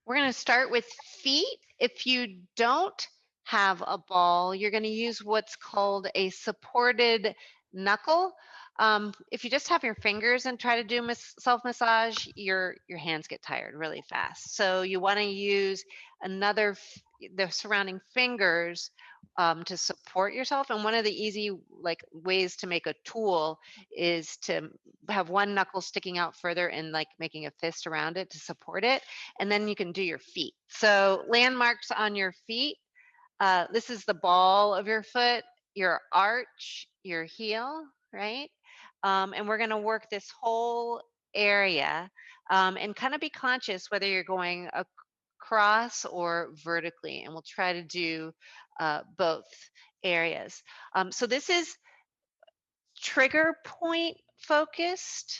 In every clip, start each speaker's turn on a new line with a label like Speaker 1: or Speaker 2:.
Speaker 1: We're going to start with feet. If you don't have a ball, you're going to use what's called a supported knuckle. If you just have your fingers and try to do self massage, your hands get tired really fast. So you want to use the surrounding fingers to support yourself. And one of the easy ways to make a tool is to have one knuckle sticking out further and like making a fist around it to support it. And then you can do your feet. So landmarks on your feet. This is the ball of your foot, your arch, your heel, right? And we're going to work this whole area and kind of be conscious whether you're going across or vertically. And we'll try to do both areas. So this is trigger point focused,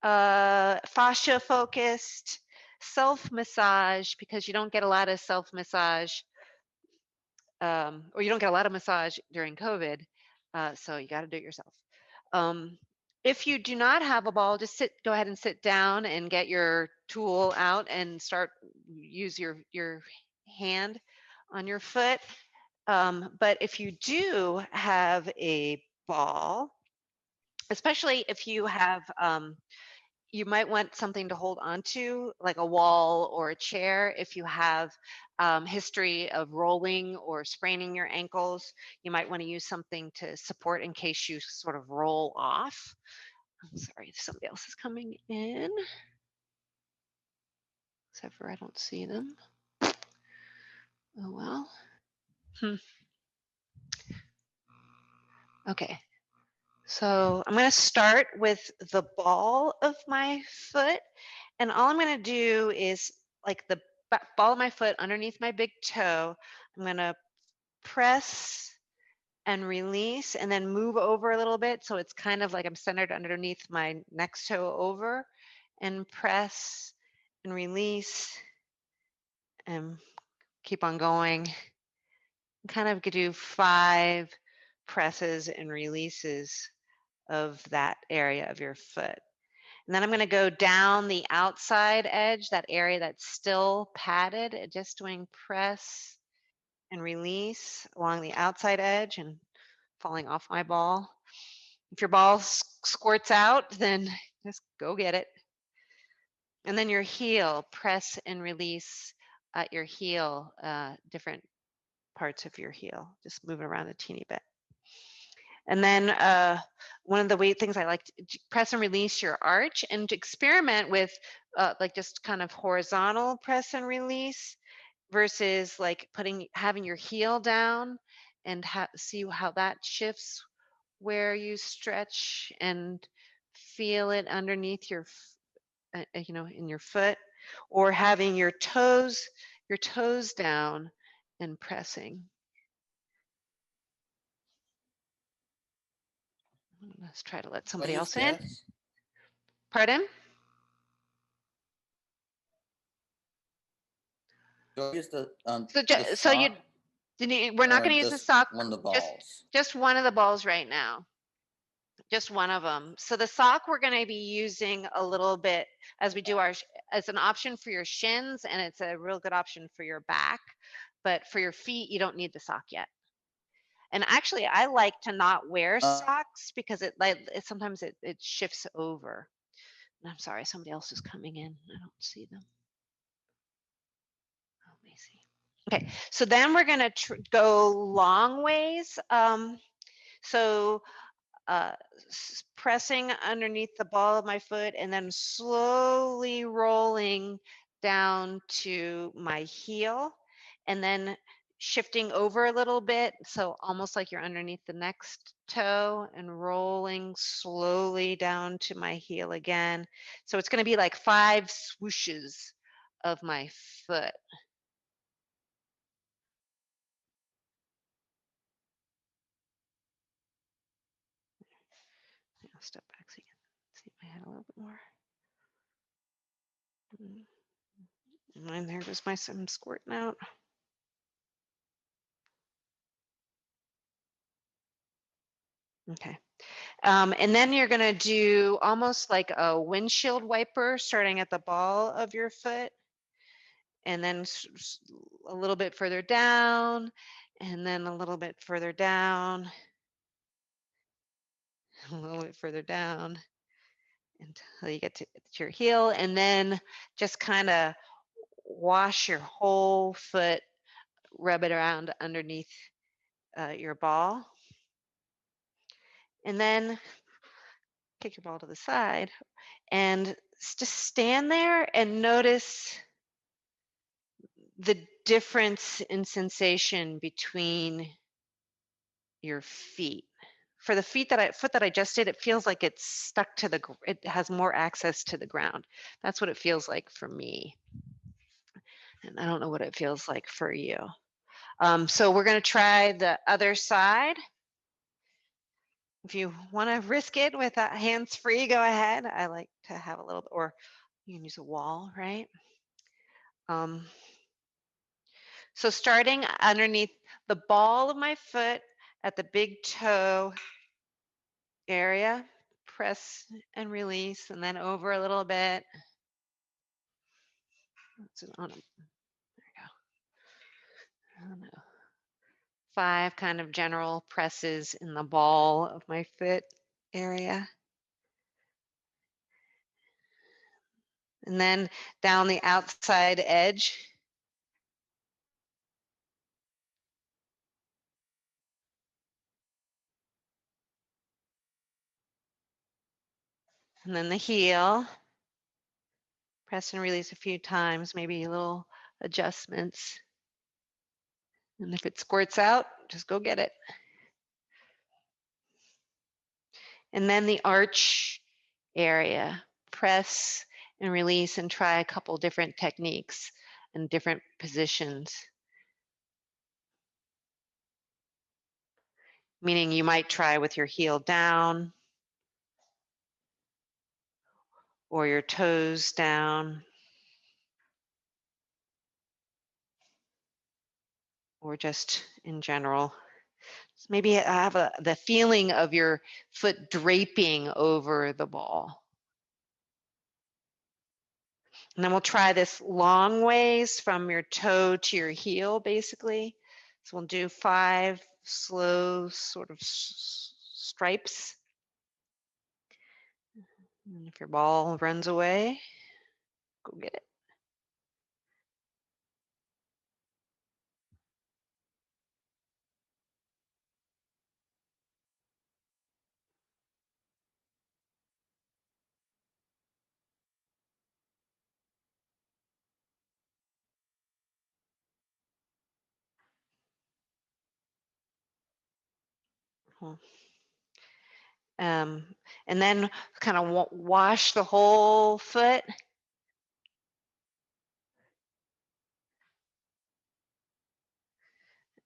Speaker 1: fascia focused, self massage, because you don't get a lot of self massage, or you don't get a lot of massage during COVID. So you got to do it yourself. If you do not have a ball, just go ahead and sit down and get your tool out and use your hand on your foot. But if you do have a ball, especially if you have, you might want something to hold onto, like a wall or a chair. If you have history of rolling or spraining your ankles, you might want to use something to support in case you sort of roll off. I'm sorry, somebody else is coming in. Except for I don't see them. Oh well. Okay. So I'm going to start with the ball of my foot. And all I'm going to do is like the ball of my foot underneath my big toe. I'm going to press and release and then move over a little bit. So it's kind of like I'm centered underneath my next toe over, and press and release and keep on going. Kind of do 5 presses and releases of that area of your foot. And then I'm going to go down the outside edge, that area that's still padded, just doing press and release along the outside edge and falling off my ball. If your ball squirts out, then just go get it. And then your heel, press and release at your heel, different parts of your heel, just moving around a teeny bit. And then one of the things I like to press and release your arch, and to experiment with like just kind of horizontal press and release versus like having your heel down, and see how that shifts where you stretch and feel it underneath your in your foot, or having your toes down and pressing. Let's try to let somebody else in. Pardon?
Speaker 2: Do I use the
Speaker 1: we're not going to use the sock.
Speaker 2: One of the balls.
Speaker 1: Just one of the balls right now. Just one of them. So the sock we're going to be using a little bit as we do as an option for your shins, and it's a real good option for your back. But for your feet, you don't need the sock yet. And actually, I like to not wear socks because sometimes it shifts over. And I'm sorry, somebody else is coming in. I don't see them. Oh, let me see. Okay, so then we're going to go long ways. So pressing underneath the ball of my foot and then slowly rolling down to my heel, and then shifting over a little bit, so almost like you're underneath the next toe, and rolling slowly down to my heel again. So it's going to be like 5 swooshes of my foot. I'll step back so you can see my head a little bit more. And there goes my some squirting out. Okay. And then you're going to do almost like a windshield wiper, starting at the ball of your foot and then a little bit further down, and then a little bit further down, a little bit further down until you get to your heel, and then just kind of wash your whole foot, rub it around underneath your ball, and then kick your ball to the side and just stand there and notice the difference in sensation between your feet. For the foot that I just did, it feels like it's stuck to it has more access to the ground. That's what it feels like for me. And I don't know what it feels like for you. So we're going to try the other side. If you want to risk it with hands free, go ahead. I like to have a little, or you can use a wall, right? So starting underneath the ball of my foot at the big toe area, press and release, and then over a little bit. There we go. I don't know. 5 kind of general presses in the ball of my foot area. And then down the outside edge. And then the heel. Press and release a few times, maybe little adjustments. And if it squirts out, just go get it. And then the arch area. Press and release and try a couple different techniques and different positions. Meaning you might try with your heel down or your toes down or just in general. Maybe have the feeling of your foot draping over the ball. And then we'll try this long ways from your toe to your heel, basically. So we'll do 5 slow sort of stripes. And if your ball runs away, go get it. Cool. And then kind of wash the whole foot.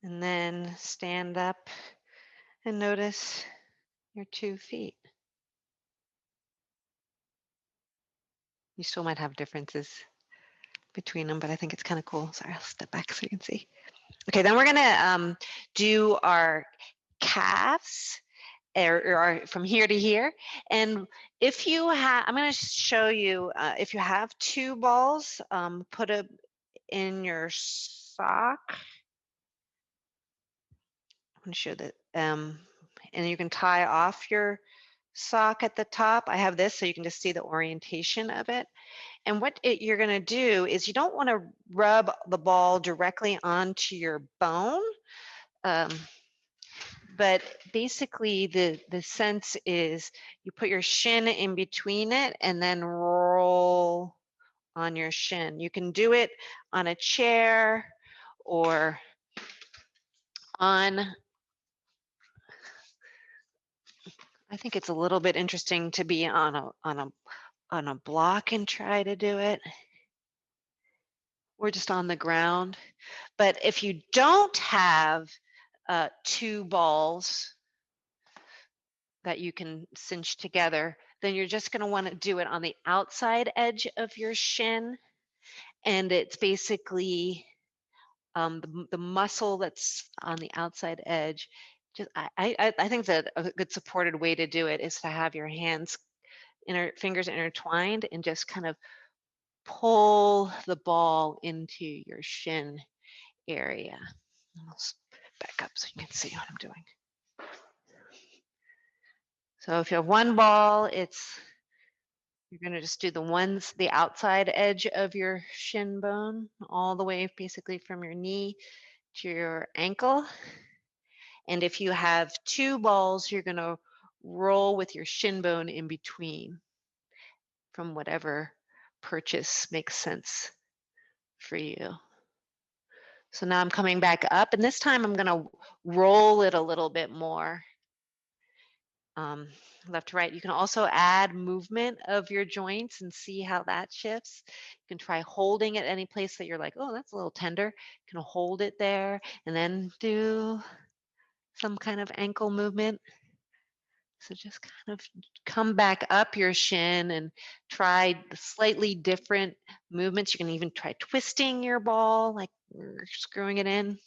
Speaker 1: And then stand up and notice your 2 feet. You still might have differences between them, but I think it's kind of cool. Sorry, I'll step back so you can see. Okay, then we're gonna do our calves or from here to here. And if you have, I'm gonna show you, if you have 2 balls, put it in your sock. I'm gonna show that, and you can tie off your sock at the top. I have this so you can just see the orientation of it. And what you're going to do is you don't want to rub the ball directly onto your bone. But basically the sense is you put your shin in between it and then roll on your shin. You can do it on a chair or on, I think it's a little bit interesting to be on a block and try to do it. Or just on the ground. But if you don't have 2 balls that you can cinch together, then you're just going to want to do it on the outside edge of your shin. And it's basically the muscle that's on the outside edge. Just I think that a good supported way to do it is to have your hands, fingers intertwined and just kind of pull the ball into your shin area. I'll back up so you can see what I'm doing. So if you have one ball, you're going to just do the outside edge of your shin bone, all the way basically from your knee to your ankle. And if you have two balls, you're going to roll with your shin bone in between from whatever purchase makes sense for you. So now I'm coming back up, and this time I'm going to roll it a little bit more. Left to right. You can also add movement of your joints and see how that shifts. You can try holding it any place that you're like, oh, that's a little tender. You can hold it there and then do some kind of ankle movement. So just kind of come back up your shin and try slightly different movements. You can even try twisting your ball, like screwing it in.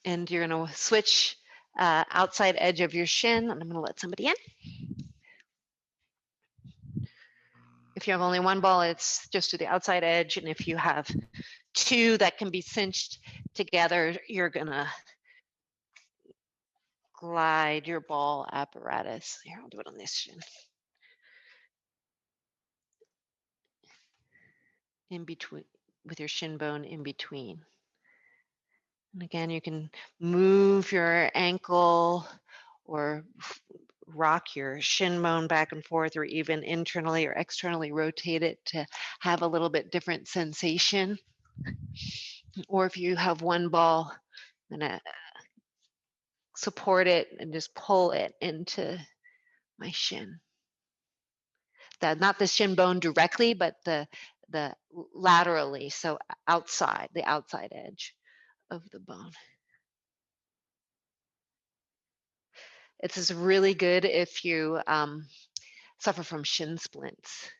Speaker 1: And you're going to switch outside edge of your shin, and I'm going to let somebody in. If you have only one ball, it's just to the outside edge, and if you have two that can be cinched together, you're going to glide your ball apparatus. Here, I'll do it on this shin. In between, with your shin bone in between. And again, you can move your ankle or rock your shin bone back and forth, or even internally or externally rotate it to have a little bit different sensation. Or if you have one ball, I'm gonna support it and just pull it into my shin. Not the shin bone directly, but the laterally, so outside, the outside edge of the bone. This is really good if you suffer from shin splints.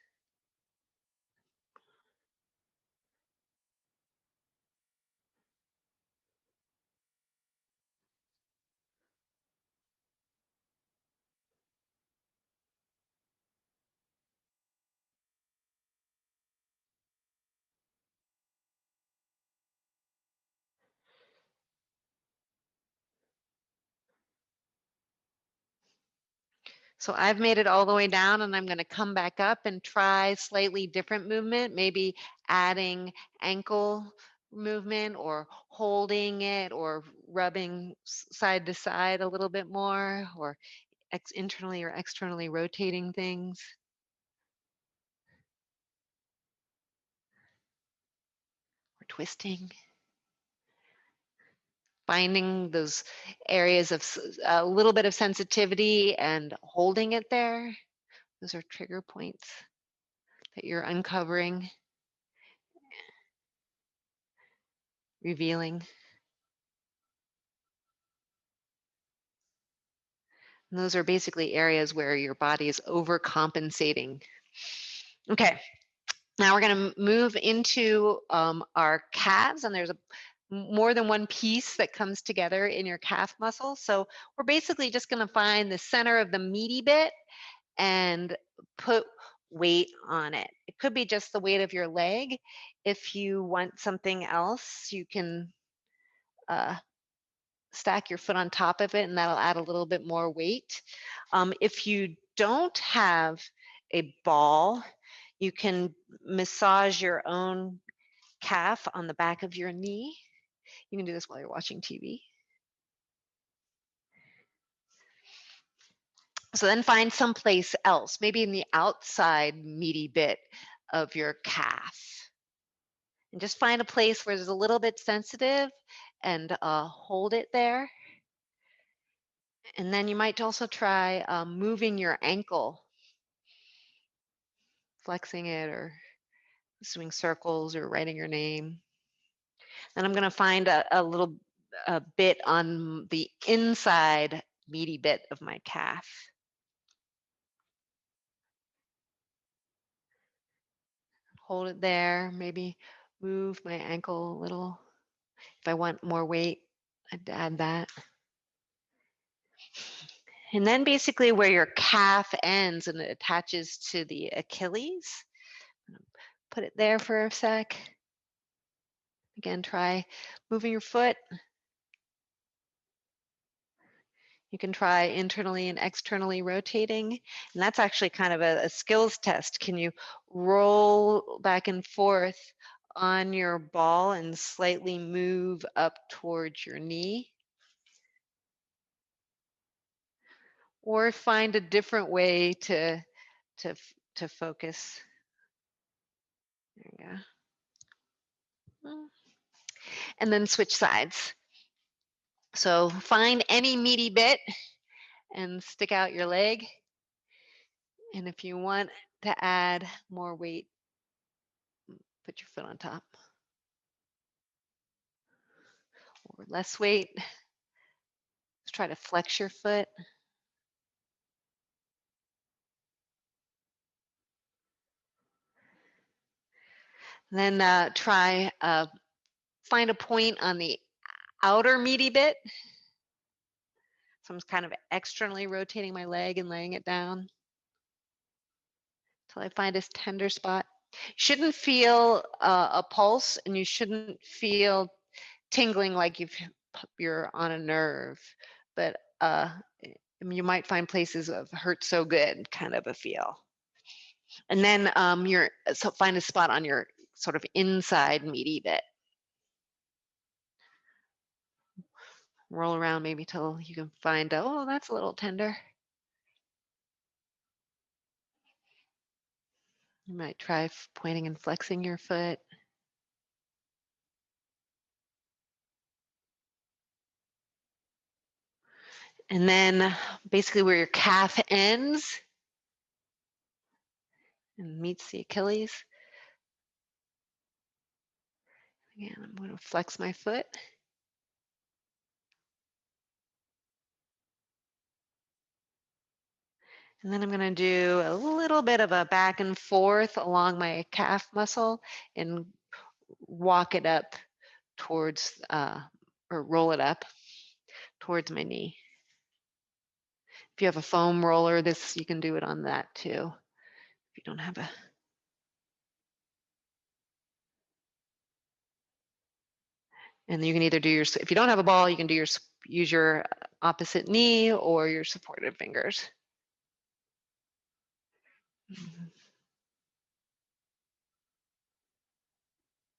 Speaker 1: So I've made it all the way down, and I'm going to come back up and try slightly different movement, maybe adding ankle movement or holding it or rubbing side to side a little bit more, or internally or externally rotating things. Or twisting. Finding those areas of a little bit of sensitivity and holding it there. Those are trigger points that you're uncovering, revealing. And those are basically areas where your body is overcompensating. Okay, now we're going to move into our calves, and there's more than one piece that comes together in your calf muscle. So we're basically just going to find the center of the meaty bit and put weight on it. It could be just the weight of your leg. If you want something else, you can stack your foot on top of it, and that'll add a little bit more weight. If you don't have a ball, you can massage your own calf on the back of your knee. You can do this while you're watching TV. So then find someplace else, maybe in the outside meaty bit of your calf. And just find a place where there's a little bit sensitive and hold it there. And then you might also try moving your ankle, flexing it or doing circles or writing your name. And I'm going to find a little bit on the inside meaty bit of my calf. hold it there, maybe move my ankle a little. If I want more weight, I'd add that. And then basically where your calf ends and it attaches to the Achilles, put it there for a sec. Again, try moving your foot. You can try internally and externally rotating. And that's actually kind of a skills test. Can you roll back and forth on your ball and slightly move up towards your knee? Or find a different way to focus. There you go. And then switch sides. So find any meaty bit and stick out your leg. And if you want to add more weight, put your foot on top. Or less weight, let's try to flex your foot. And then try find a point on the outer meaty bit. So I'm kind of externally rotating my leg and laying it down until I find a tender spot. You shouldn't feel a pulse, and you shouldn't feel tingling like you're on a nerve, but you might find places of hurt so good kind of a feel. And then so find a spot on your sort of inside meaty bit. Roll around maybe till you can find, oh, that's a little tender. You might try pointing and flexing your foot. And then basically where your calf ends and meets the Achilles. Again, I'm going to flex my foot. And then I'm going to do a little bit of a back and forth along my calf muscle and walk it up towards, or roll it up towards my knee. If you have a foam roller, you can do it on that too. If you don't have a. And you can either do if you don't have a ball, you can use your opposite knee or your supported fingers.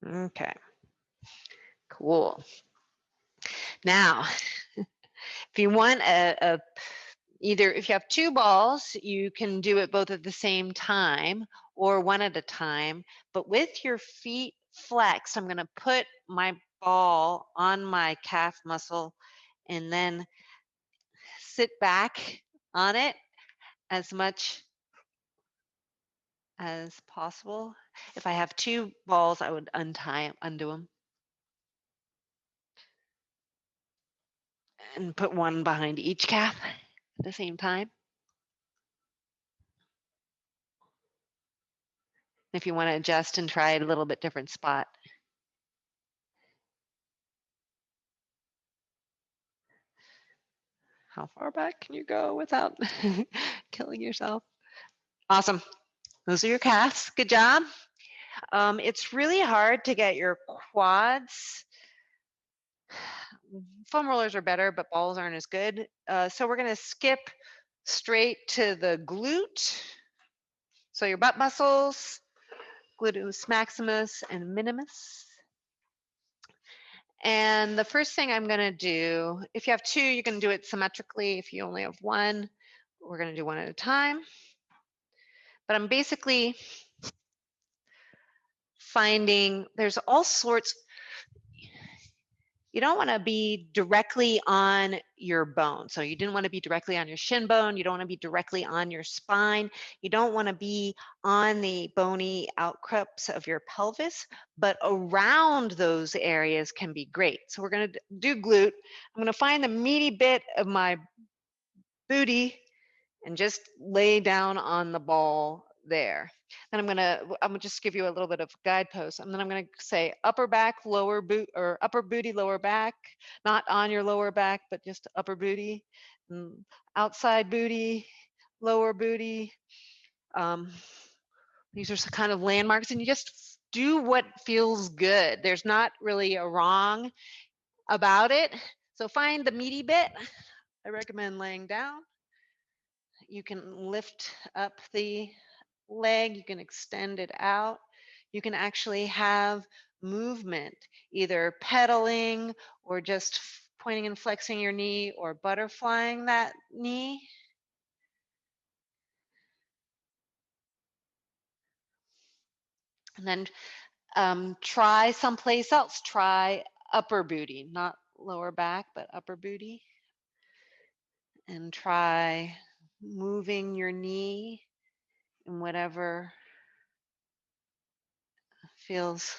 Speaker 1: Okay, cool. Now, if you want either if you have two balls, you can do it both at the same time or one at a time, but with your feet flexed, I'm going to put my ball on my calf muscle and then sit back on it as much as possible. If I have two balls, I would undo them and put one behind each calf at the same time. If you want to adjust and try a little bit different spot. How far back can you go without killing yourself? Awesome. Those are your calves. Good job. It's really hard to get your quads. Foam rollers are better, but balls aren't as good. So we're going to skip straight to the glute. So your butt muscles, gluteus maximus and minimus. And the first thing I'm going to do, if you have two, you can do it symmetrically. If you only have one, we're going to do one at a time. But I'm basically finding there's all sorts. You don't want to be directly on your bone. So you didn't want to be directly on your shin bone. You don't want to be directly on your spine. You don't want to be on the bony outcrops of your pelvis, but around those areas can be great. So we're going to do glute. I'm going to find the meaty bit of my booty and just lay down on the ball there. Then I'm gonna just give you a little bit of guideposts. And then I'm gonna say upper back, lower boot, or upper booty, lower back, not on your lower back, but just upper booty, outside booty, lower booty. Um, these are some kind of landmarks, and you just do what feels good. There's not really a wrong about it. So find the meaty bit. I recommend laying down. You can lift up the leg, you can extend it out. You can actually have movement, either pedaling or just pointing and flexing your knee or butterflying that knee. And then try someplace else. Try upper booty, not lower back, but upper booty. And try moving your knee in whatever feels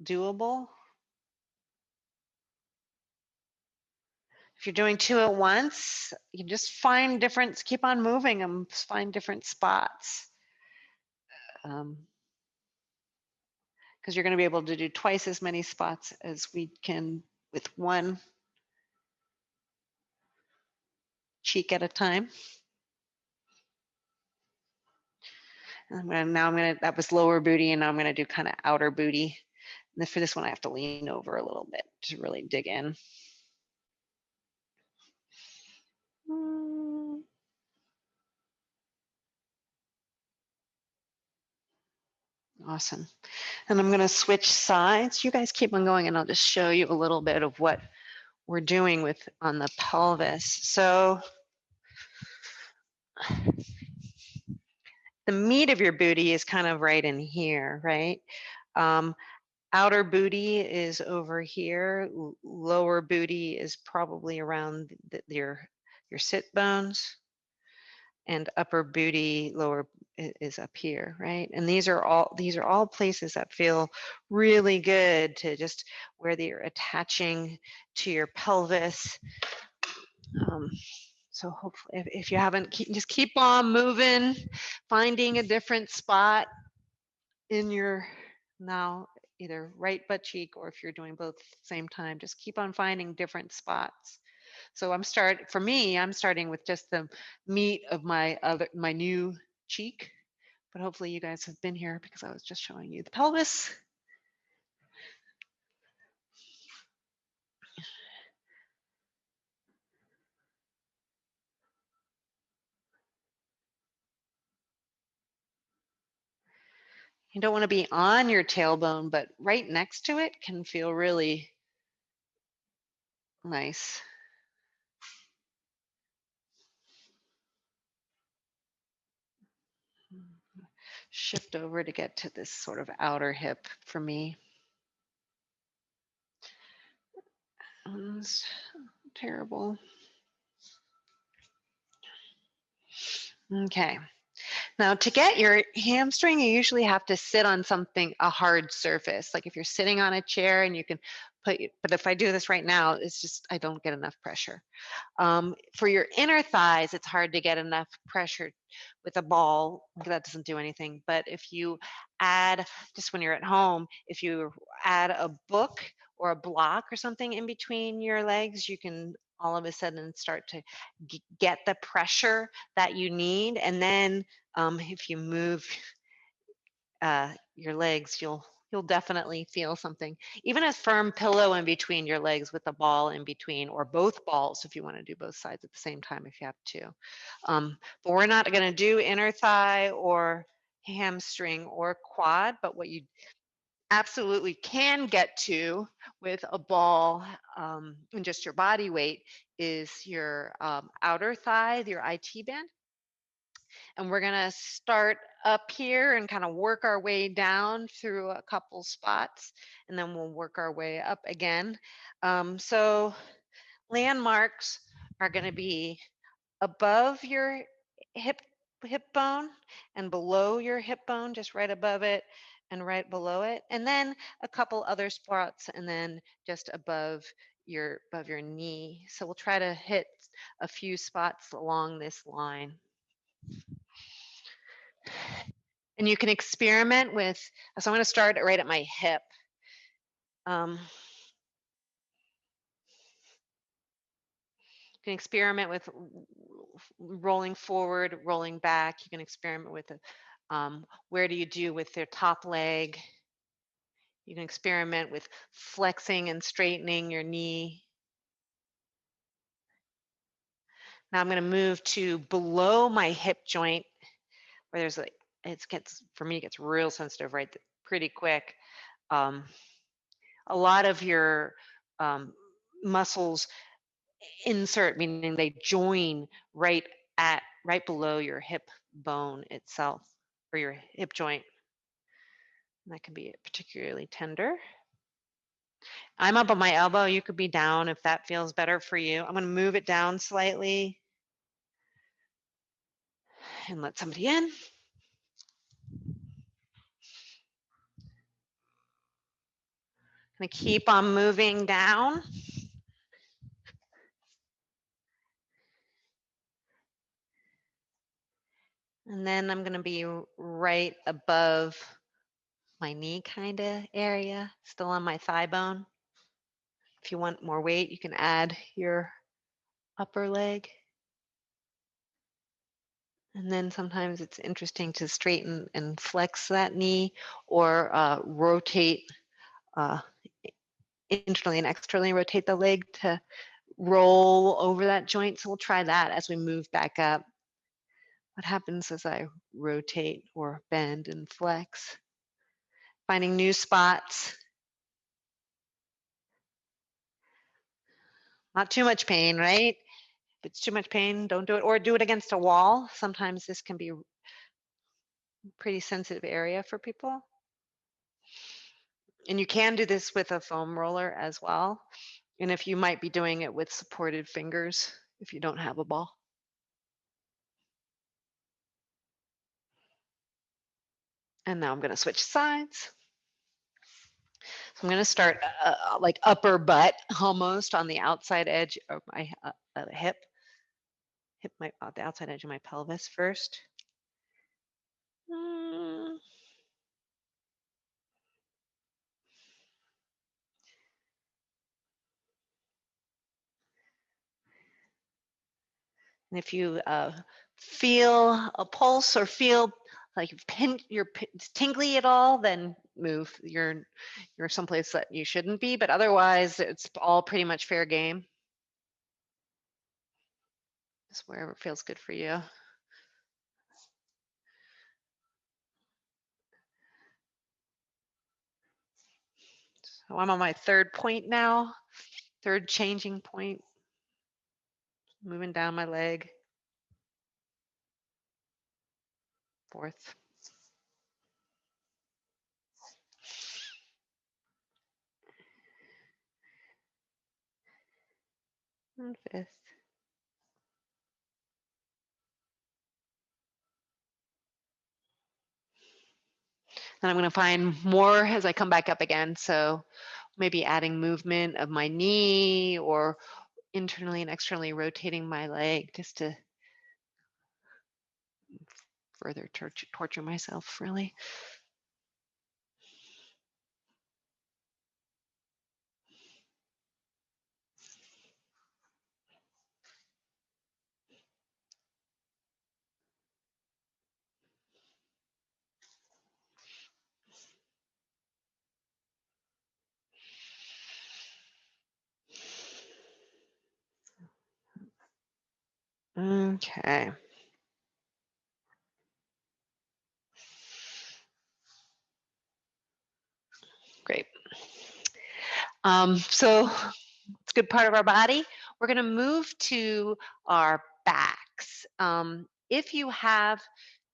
Speaker 1: doable. If you're doing two at once, you just find different, keep on moving them, find different spots. Because you're going to be able to do twice as many spots as we can with one cheek at a time. And now I'm going to, that was lower booty, and now I'm going to do kind of outer booty. And for this one, I have to lean over a little bit to really dig in. Awesome. And I'm going to switch sides. You guys keep on going, and I'll just show you a little bit of what we're doing with on the pelvis. So the meat of your booty is kind of right in here, right? Outer booty is over here. Lower booty is probably around your sit bones, and upper booty lower is up here, right? And these are all places that feel really good to just where you're attaching to your pelvis. So hopefully, if you haven't, just keep on moving, finding a different spot in your now either right butt cheek, or if you're doing both at the same time, just keep on finding different spots. So I'm starting with just the meat of my new cheek, but hopefully you guys have been here because I was just showing you the pelvis. You don't want to be on your tailbone, but right next to it can feel really nice. Shift over to get to this sort of outer hip for me. It's terrible. Okay. Now, to get your hamstring, you usually have to sit on something, a hard surface. Like if you're sitting on a chair and you can but if I do this right now, it's just, I don't get enough pressure. For your inner thighs, it's hard to get enough pressure with a ball. That doesn't do anything. But if you add, just when you're at home, if you add a book or a block or something in between your legs, you can all of a sudden start to get the pressure that you need. And then if you move your legs, you'll definitely feel something. Even a firm pillow in between your legs with a ball in between, or both balls if you want to do both sides at the same time if you have to. But we're not going to do inner thigh or hamstring or quad, but what you absolutely can get to with a ball and just your body weight is your outer thigh, your IT band. And we're going to start up here and kind of work our way down through a couple spots, and then we'll work our way up again. So landmarks are going to be above your hip bone and below your hip bone, just right above it and right below it, and then a couple other spots, and then just above your knee. So we'll try to hit a few spots along this line. And you can experiment with, so I'm going to start right at my hip. You can experiment with rolling forward, rolling back. You can experiment with where do you do with their top leg. You can experiment with flexing and straightening your knee. Now I'm going to move to below my hip joint where there's like, for me, it gets real sensitive right pretty quick. A lot of your muscles insert, meaning they join right below your hip bone itself or your hip joint. And that can be particularly tender. I'm up on my elbow. You could be down if that feels better for you. I'm going to move it down slightly and let somebody in. Going to keep on moving down. And then I'm going to be right above my knee kind of area, still on my thigh bone. If you want more weight, you can add your upper leg. And then sometimes it's interesting to straighten and flex that knee or rotate internally and externally, rotate the leg to roll over that joint. So we'll try that as we move back up. What happens as I rotate or bend and flex? Finding new spots. Not too much pain, right? If it's too much pain, don't do it, or do it against a wall. Sometimes this can be a pretty sensitive area for people. And you can do this with a foam roller as well. And if you might be doing it with supported fingers, if you don't have a ball. And now I'm going to switch sides. So I'm going to start like upper butt, almost on the outside edge of my hip, the outside edge of my pelvis first. And if you feel a pulse or feel like you're tingly at all, then move. You're someplace that you shouldn't be, but otherwise it's all pretty much fair game. Just wherever it feels good for you. So I'm on my third point now, third changing point. Moving down my leg. Fourth. And fifth. And I'm going to find more as I come back up again. So maybe adding movement of my knee or internally and externally rotating my leg just to further torture myself, really. Okay. Great. So it's a good part of our body. We're going to move to our backs. If you have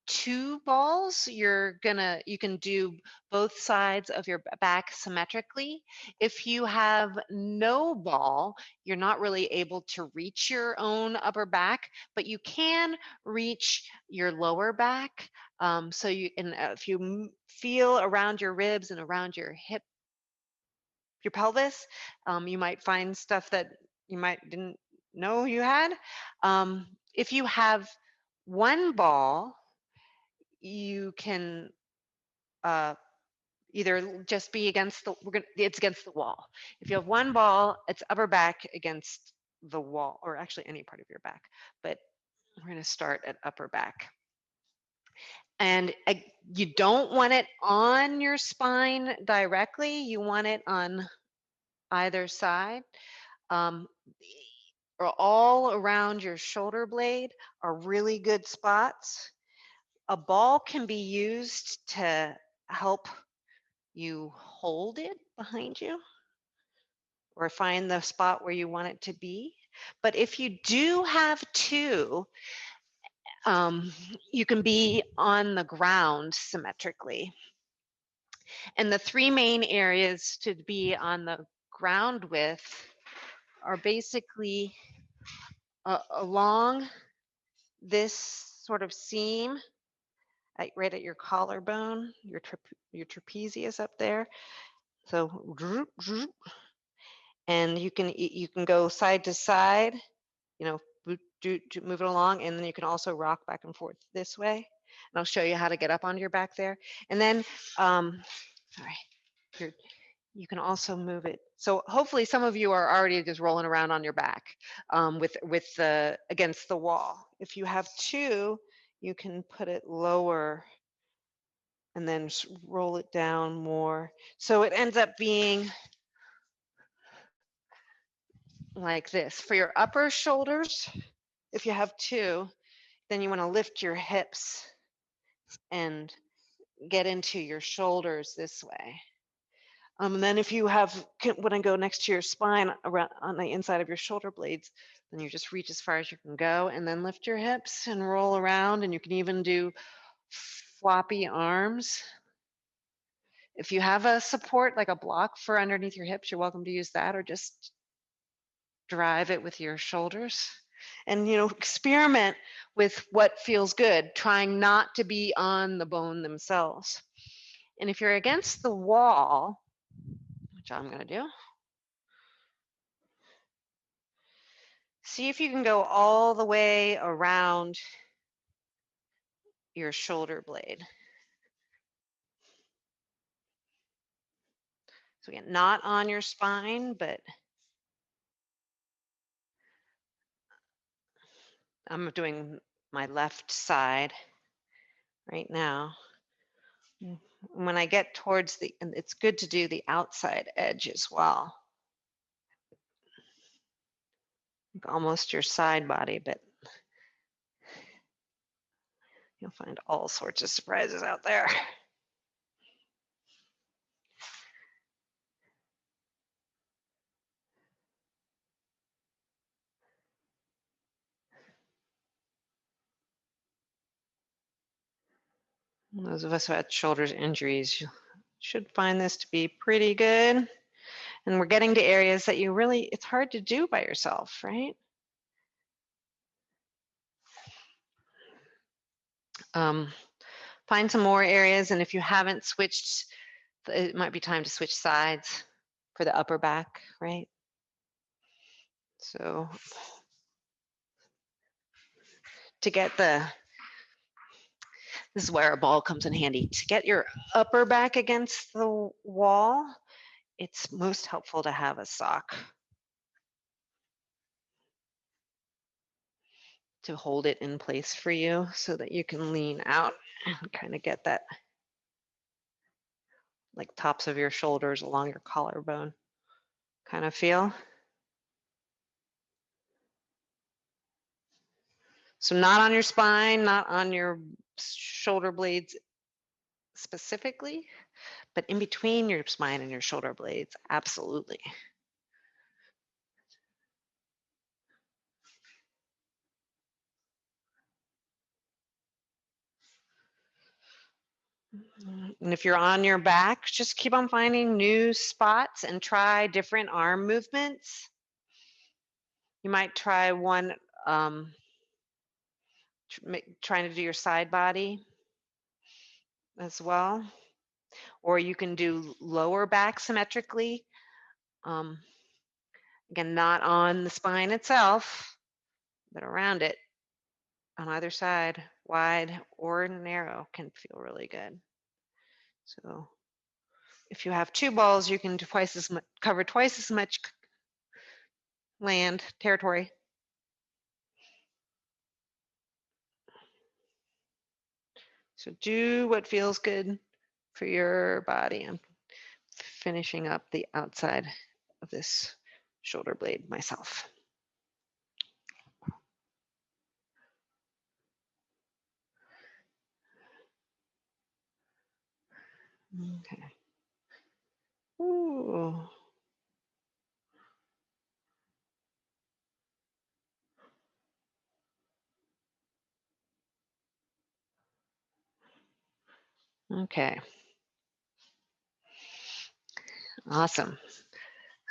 Speaker 1: two balls, you can do both sides of your back symmetrically. If you have no ball, you're not really able to reach your own upper back, but you can reach your lower back. If you feel around your ribs and around your hip, your pelvis, you might find stuff that you didn't know you had. If you have one ball, you can either just be against the, it's against the wall. If you have one ball, it's upper back against the wall, or actually any part of your back, but we're going to start at upper back. And you don't want it on your spine directly. You want it on either side. Or all around your shoulder blade are really good spots. A ball can be used to help you hold it behind you or find the spot where you want it to be. But if you do have two, you can be on the ground symmetrically. And the three main areas to be on the ground with are basically along this sort of seam right at your collarbone, your trapezius up there. So, and you can go side to side, you know, move it along, and then you can also rock back and forth this way. And I'll show you how to get up onto your back there. And then, sorry, you can also move it. So hopefully some of you are already just rolling around on your back with the against the wall. If you have two, you can put it lower and then roll it down more. So it ends up being like this. For your upper shoulders, if you have two, then you want to lift your hips and get into your shoulders this way. And then if you want to go next to your spine around on the inside of your shoulder blades, then you just reach as far as you can go and then lift your hips and roll around, and you can even do floppy arms. If you have a support like a block for underneath your hips, you're welcome to use that, or just drive it with your shoulders. And experiment with what feels good, trying not to be on the bone themselves. And if you're against the wall, which I'm going to do, see if you can go all the way around your shoulder blade. So again, not on your spine, but I'm doing my left side right now. When I get towards and it's good to do the outside edge as well. Almost your side body, but you'll find all sorts of surprises out there. Those of us who had shoulder injuries should find this to be pretty good. And we're getting to areas that it's hard to do by yourself, right? Find some more areas, and if you haven't switched, it might be time to switch sides for the upper back, right? So to get this is where a ball comes in handy. To get your upper back against the wall, it's most helpful to have a sock to hold it in place for you so that you can lean out and kind of get that like tops of your shoulders along your collarbone kind of feel. So not on your spine, not on your shoulder blades specifically, but in between your spine and your shoulder blades, absolutely. And if you're on your back, just keep on finding new spots and try different arm movements. You might try one, trying to do your side body as well. Or you can do lower back symmetrically. Again, not on the spine itself, but around it on either side wide or narrow can feel really good. So if you have two balls, you can do twice as much, cover twice as much land, territory. So do what feels good for your body. I'm finishing up the outside of this shoulder blade myself. Okay. Ooh. Okay. Awesome.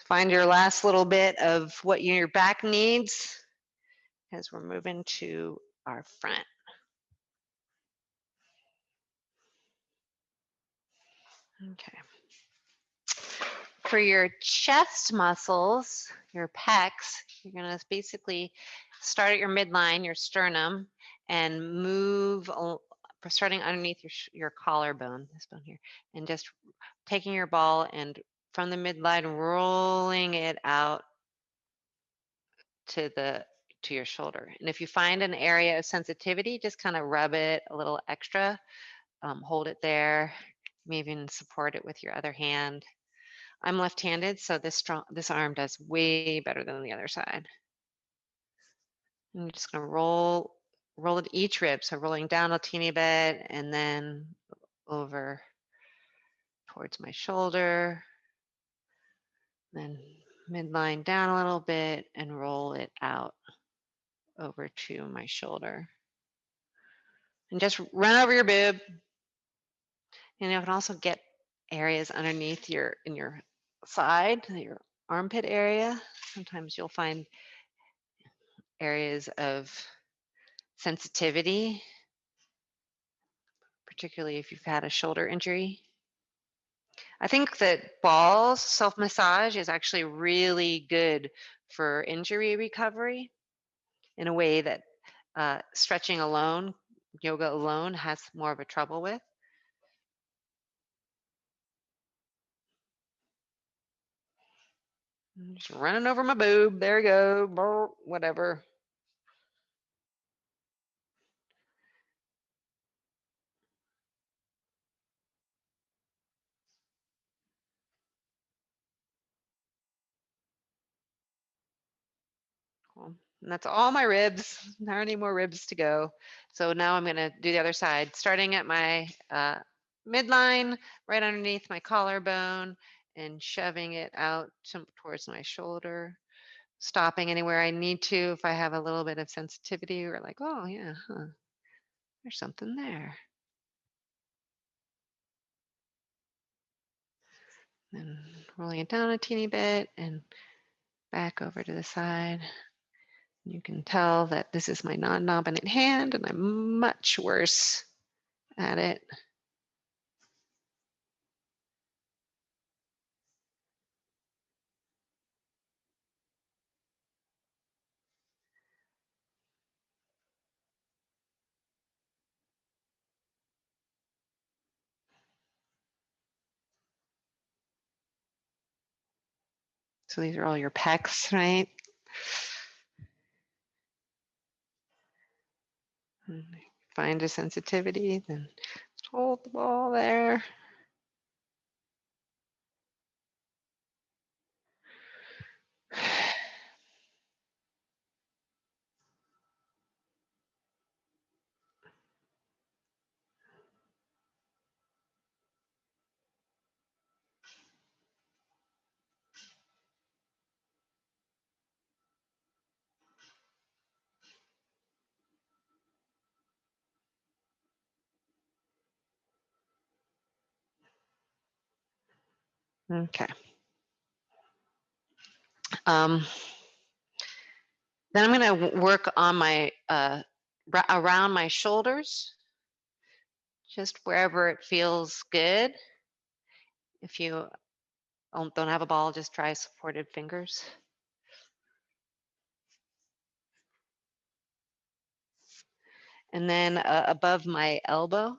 Speaker 1: Find your last little bit of what your back needs as we're moving to our front. Okay. For your chest muscles, your pecs, you're going to basically start at your midline, your sternum, and move starting underneath your collarbone, this bone here, and just taking your ball and from the midline, rolling it out to your shoulder. And if you find an area of sensitivity, just kind of rub it a little extra, hold it there, maybe even support it with your other hand. I'm left-handed, so this arm does way better than the other side. And you're just gonna roll it each rib, so rolling down a teeny bit and then over towards my shoulder, then midline down a little bit and roll it out over to my shoulder. And just run over your boob. And you can also get areas underneath in your side, your armpit area. Sometimes you'll find areas of sensitivity, particularly if you've had a shoulder injury. I think that balls, self-massage is actually really good for injury recovery in a way that stretching alone, yoga alone has more of a trouble with. I'm just running over my boob. There you go. Whatever. Cool. And that's all my ribs. Not any more ribs to go. So now I'm going to do the other side, starting at my midline, right underneath my collarbone, and shoving it out towards my shoulder, stopping anywhere I need to if I have a little bit of sensitivity or like, oh, yeah, there's something there. And rolling it down a teeny bit and back over to the side. You can tell that this is my non-dominant hand and I'm much worse at it. So these are all your pecs, right? And find a sensitivity, then hold the ball there. Okay. Then I'm going to work on my around my shoulders, just wherever it feels good. If you don't have a ball, just try supported fingers. and then above my elbow,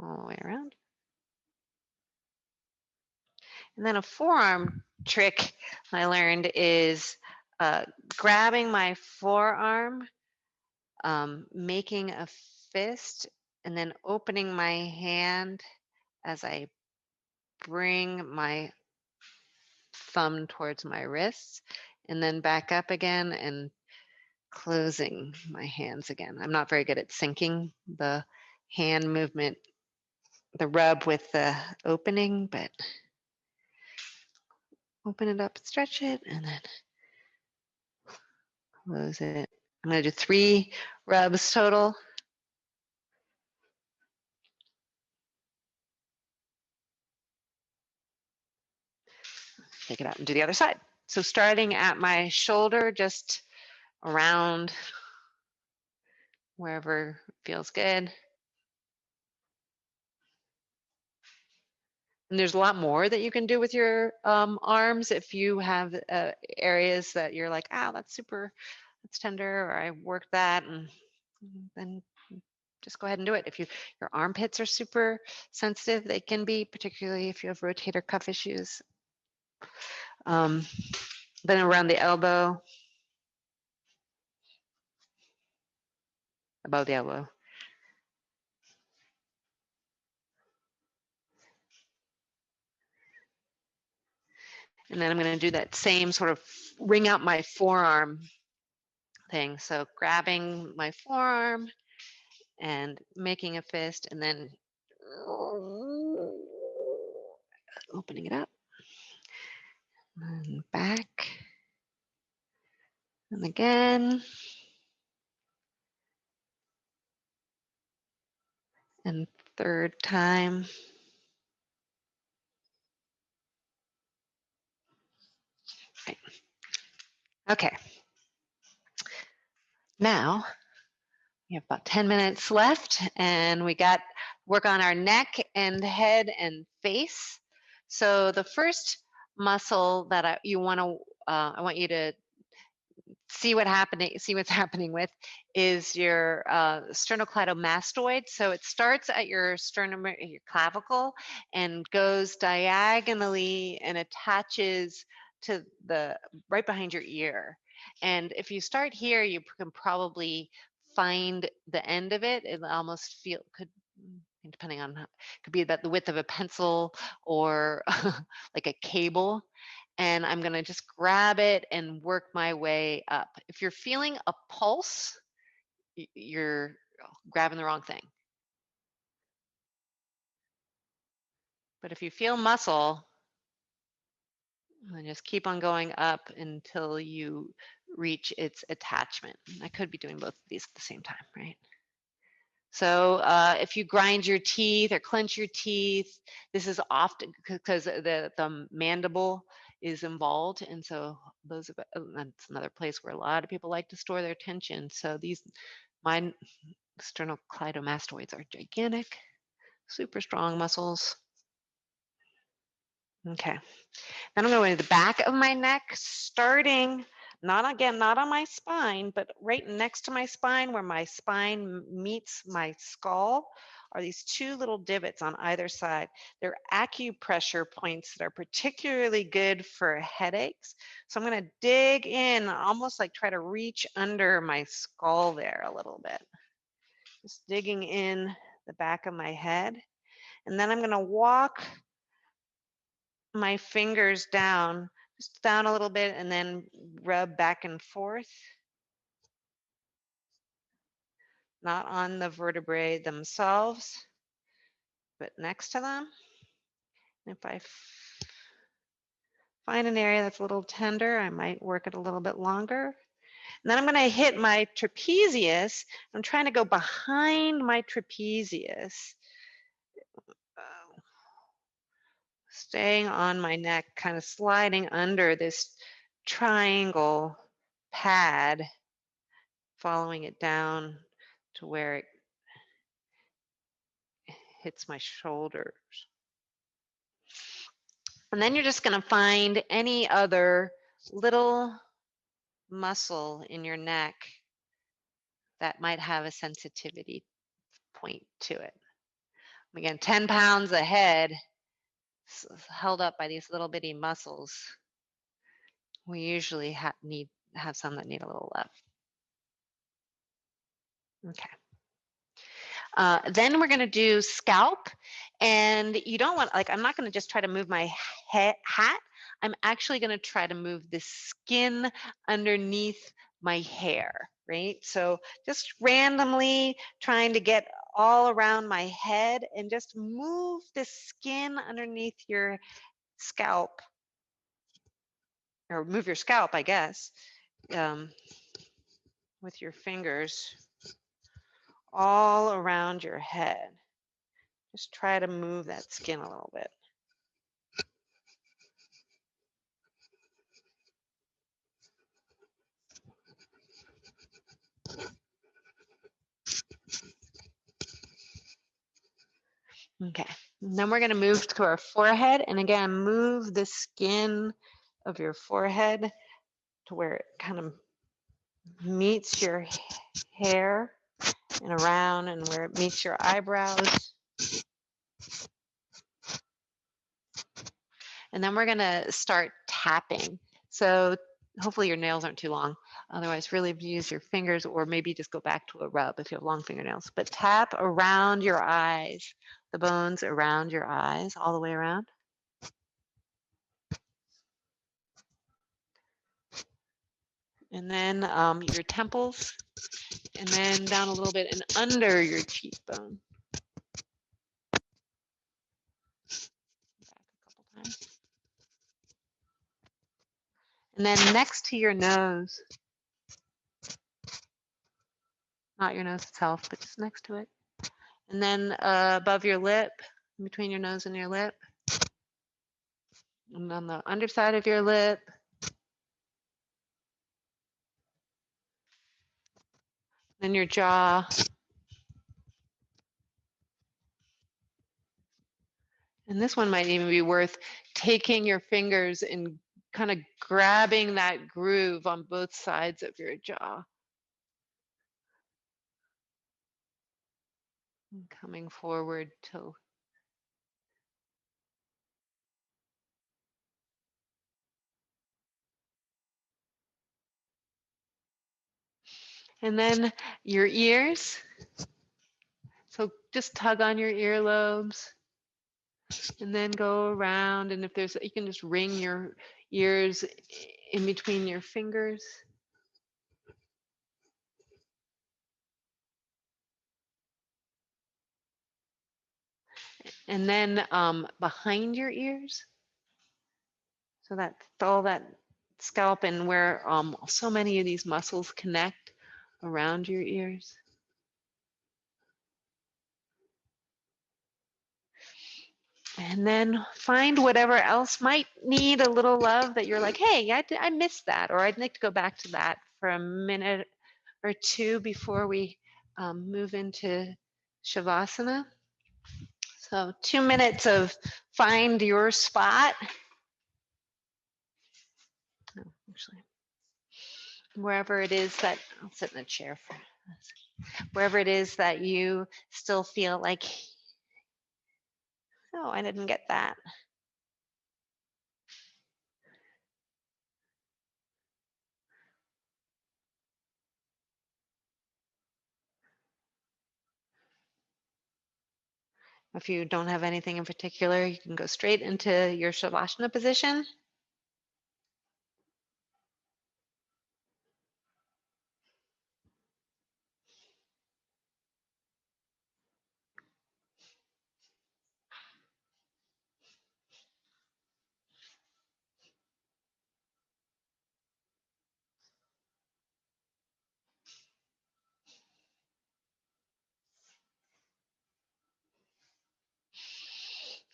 Speaker 1: all the way around. And then a forearm trick I learned is grabbing my forearm, making a fist, and then opening my hand as I bring my thumb towards my wrists, and then back up again and closing my hands again. I'm not very good at syncing the hand movement, the rub with the opening, but open it up, stretch it, and then close it. I'm going to do 3 rubs total. Take it out and do the other side. So starting at my shoulder, just around wherever feels good. And there's a lot more that you can do with your arms if you have areas that you're like, ah, that's tender, or I worked that, and then just go ahead and do it. If your armpits are super sensitive, they can be, particularly if you have rotator cuff issues. Then around the elbow, above the elbow. And then I'm going to do that same sort of wring out my forearm thing. So grabbing my forearm and making a fist, and then opening it up and back, and again, and third time. Right. Okay. Now we have about 10 minutes left, and we got work on our neck and head and face. So the first muscle that I want you to see what's happening with is your sternocleidomastoid. So it starts at your sternum, your clavicle, and goes diagonally and attaches to the right behind your ear. And if you start here, you can probably find the end of it. It almost could, depending on, could be about the width of a pencil or like a cable. And I'm going to just grab it and work my way up. If you're feeling a pulse, you're grabbing the wrong thing. But if you feel muscle, then just keep on going up until you reach its attachment. I could be doing both of these at the same time, right? So if you grind your teeth or clench your teeth, this is often because the mandible is involved, and so that's another place where a lot of people like to store their tension. So my sternocleidomastoids are gigantic, super strong muscles. Okay, then I'm going to the back of my neck, starting not on my spine, but right next to my spine, where my spine meets my skull, are these 2 little divots on either side. They're acupressure points that are particularly good for headaches. So I'm going to dig in, almost like try to reach under my skull there a little bit. Just digging in the back of my head. And then I'm going to walk my fingers down, just down a little bit, and then rub back and forth. Not on the vertebrae themselves, but next to them. And if I find an area that's a little tender, I might work it a little bit longer. And then I'm going to hit my trapezius. I'm trying to go behind my trapezius, staying on my neck, kind of sliding under this triangle pad, following it down to where it hits my shoulders. And then you're just going to find any other little muscle in your neck that might have a sensitivity point to it. Again, 10 pounds a head held up by these little bitty muscles. We usually have some that need a little love. Okay. Then we're going to do scalp, and you don't want, like, I'm not going to just try to move my hat. I'm actually going to try to move the skin underneath my hair, right? So just randomly trying to get all around my head and just move the skin underneath your scalp, or move your scalp, I guess, with your fingers all around your head. Just try to move that skin a little bit. Okay, and then we're going to move to our forehead, and again, move the skin of your forehead to where it kind of meets your hair and around, and where it meets your eyebrows. And then we're going to start tapping. So hopefully your nails aren't too long. Otherwise, really use your fingers, or maybe just go back to a rub if you have long fingernails. But tap around your eyes, the bones around your eyes, all the way around. And then your temples, and then down a little bit and under your cheekbone. Back a couple times. And then next to your nose, not your nose itself, but just next to it. And then above your lip, between your nose and your lip. And on the underside of your lip. Then your jaw. And this one might even be worth taking your fingers and kind of grabbing that groove on both sides of your jaw. And coming forward till and then your ears. So just tug on your earlobes and then go around. And if there's, you can just ring your ears in between your fingers. And then behind your ears. So that's all that scalp, and where so many of these muscles connect around your ears. And then find whatever else might need a little love that you're like, hey, I missed that, or I'd like to go back to that for a minute or two before we move into Shavasana. So 2 minutes of find your spot. Oh, actually, wherever it is that, I'll sit in a chair for this. Wherever it is that you still feel like, oh, I didn't get that. If you don't have anything in particular, you can go straight into your Shavasana position.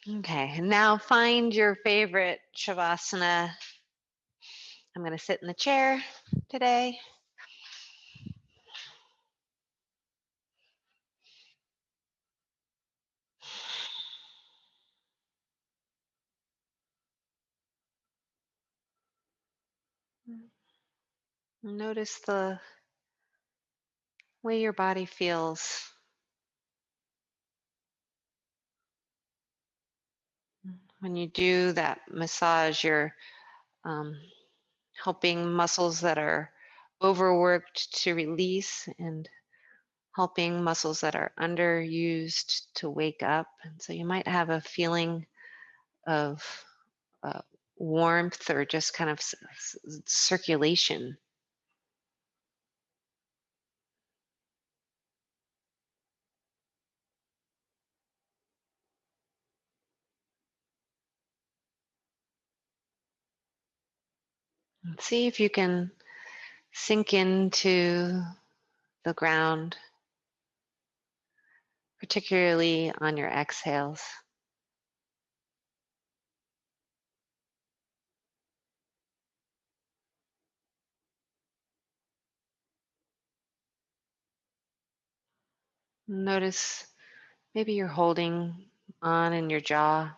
Speaker 1: Okay, and now find your favorite Shavasana. I'm going to sit in the chair today. Notice the way your body feels. When you do that massage, you're um, helping muscles that are overworked to release and helping muscles that are underused to wake up. And so you might have a feeling of uh, warmth or just kind of circulation. And see if you can sink into the ground, particularly on your exhales. Notice maybe you're holding on in your jaw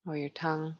Speaker 1: or your tongue.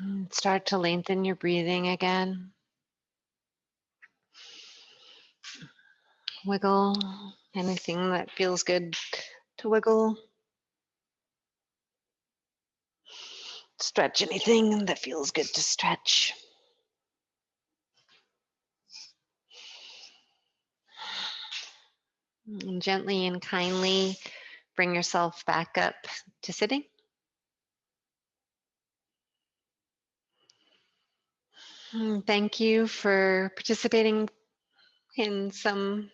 Speaker 1: And start to lengthen your breathing again. Wiggle anything that feels good to wiggle. Stretch anything that feels good to stretch. And gently and kindly bring yourself back up to sitting. Thank you for participating in some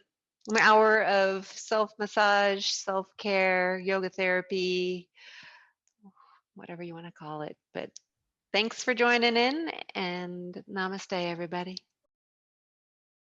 Speaker 1: hour of self-massage, self-care, yoga therapy, whatever you want to call it. But thanks for joining in, and namaste, everybody.